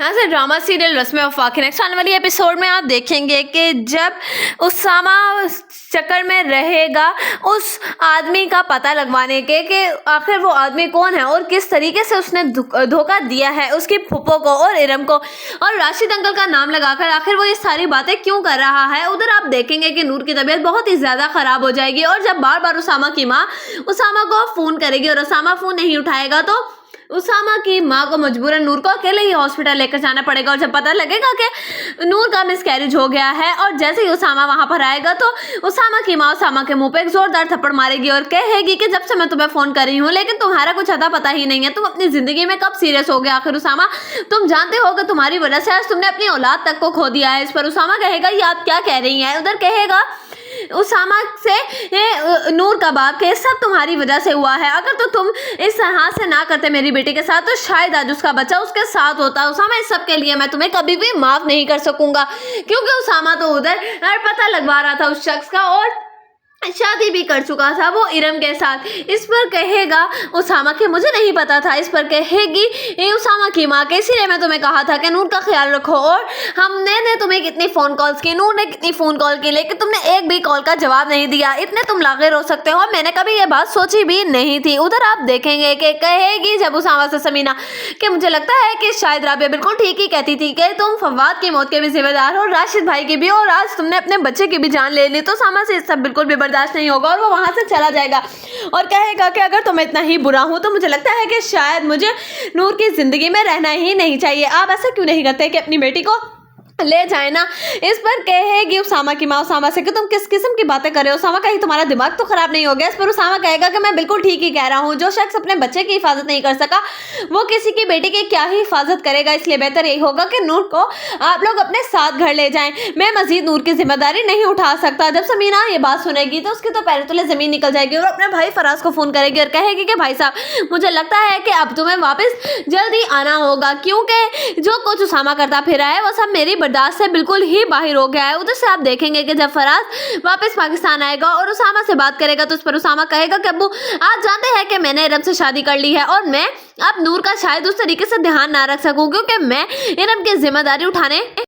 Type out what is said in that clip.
यहाँ से drama serial रस्में वफा के नेक्स्ट आने वाली एपिसोड में आप देखेंगे कि जब उसामा चक्कर में रहेगा उस आदमी का पता लगवाने के कि आखिर वो आदमी कौन है और किस तरीके से उसने धोखा दिया है उसकी फूफो को और इरम को, और राशिद अंकल का नाम लगाकर आखिर वो ये सारी बातें क्यों कर रहा है। उधर आप देखेंगे कि नूर की तबीयत बहुत ही ज़्यादा ख़राब हो जाएगी और जब बार बार उसामा की माँ उसामा को फ़ोन करेगी और उसामा फ़ोन नहीं उठाएगा तो उसामा की माँ को मजबूरन नूर को अकेले ही हॉस्पिटल लेकर जाना पड़ेगा। और जब पता लगेगा कि नूर का मिसकैरेज हो गया है और जैसे ही उसामा वहाँ पर आएगा तो उसामा की माँ उसामा के मुंह पे एक जोरदार थप्पड़ मारेगी और कहेगी कि जब से मैं तुम्हें फ़ोन कर रही हूँ लेकिन तुम्हारा कुछ अता पता ही नहीं है, तुम अपनी ज़िंदगी में कब सीरियस हो गए आखिर उसामा, तुम जानते हो कि तुम्हारी वजह से आज तुमने अपनी औलाद तक को खो दिया है। इस पर उसामा कहेगा ये आप क्या कह रही हैं। उधर कहेगा उसामा से नूर का बाप के सब तुम्हारी वजह से हुआ है, अगर तो तुम इस तरह से ना करते मेरी बेटी के साथ तो शायद आज उसका बच्चा उसके साथ होता। उसामा इस सब के लिए मैं तुम्हें कभी भी माफ नहीं कर सकूंगा, क्योंकि उसामा तो उधर पता लगवा रहा था उस शख्स का और शादी भी कर चुका था वो इरम के साथ। इस पर कहेगा उसामा कि मुझे नहीं पता था। इस पर कहेगी ये उसामा की माँ के, इसीलिए मैं तुम्हें कहा था कि नूर का ख्याल रखो और हमने तुम्हें कितनी फ़ोन कॉल्स की, नूर ने कितनी फ़ोन कॉल की, लेकिन तुमने एक भी कॉल का जवाब नहीं दिया, इतने तुम लागिर हो सकते हो, मैंने कभी ये बात सोची भी नहीं थी। उधर आप देखेंगे कि कहेगी जब उसामा से समीना कि मुझे लगता है कि शायद राबिया बिल्कुल ठीक ही कहती थी कि तुम फवाद की मौत के भी जिम्मेदार हो, राशिद भाई की भी, और आज तुमने अपने बच्चे की भी जान ले ली, तो उसामा से सब बिल्कुल भी बर्दाश्त नहीं होगा और वो वहां से चला जाएगा और कहेगा कि अगर तुम इतना ही बुरा हो तो मुझे लगता है कि शायद मुझे नूर की जिंदगी में रहना ही नहीं चाहिए। आप ऐसा क्यों नहीं करते कि अपनी बेटी को ले जाए ना। इस पर कहेगी उसामा की माँ उसामा से कि तुम किस किस्म की बातें कर रहे हो उसामा, कहीं तुम्हारा दिमाग तो खराब नहीं हो गया। इस पर उसामा कहेगा कि मैं बिल्कुल ठीक ही कह रहा हूँ, जो शख्स अपने बच्चे की हिफाजत नहीं कर सका वो किसी की बेटी की क्या ही हिफाजत करेगा, इसलिए बेहतर यही होगा कि नूर को आप लोग अपने साथ घर ले जाएं, मैं मजीद नूर की जिम्मेदारी नहीं उठा सकता। जब समीना ये बात सुनेगी तो उसकी तो पैर तले जमीन निकल जाएगी और अपने भाई फराज को फ़ोन करेगी और कहेगी कि भाई साहब मुझे लगता है कि अब तुम्हें वापस जल्दी आना होगा, क्योंकि जो कुछ उसामा करता फिरा है वो सब मेरी बर्दाश्त से बिल्कुल ही बाहर हो गया है। उधर से आप देखेंगे कि जब फराज वापस पाकिस्तान आएगा और उसामा से बात करेगा तो उस पर उसामा कहेगा कि अब्बू आप जानते हैं कि मैंने इरम से शादी कर ली है और मैं अब नूर का शायद उस तरीके से ध्यान ना रख सकूं, क्योंकि मैं इरम की जिम्मेदारी उठाने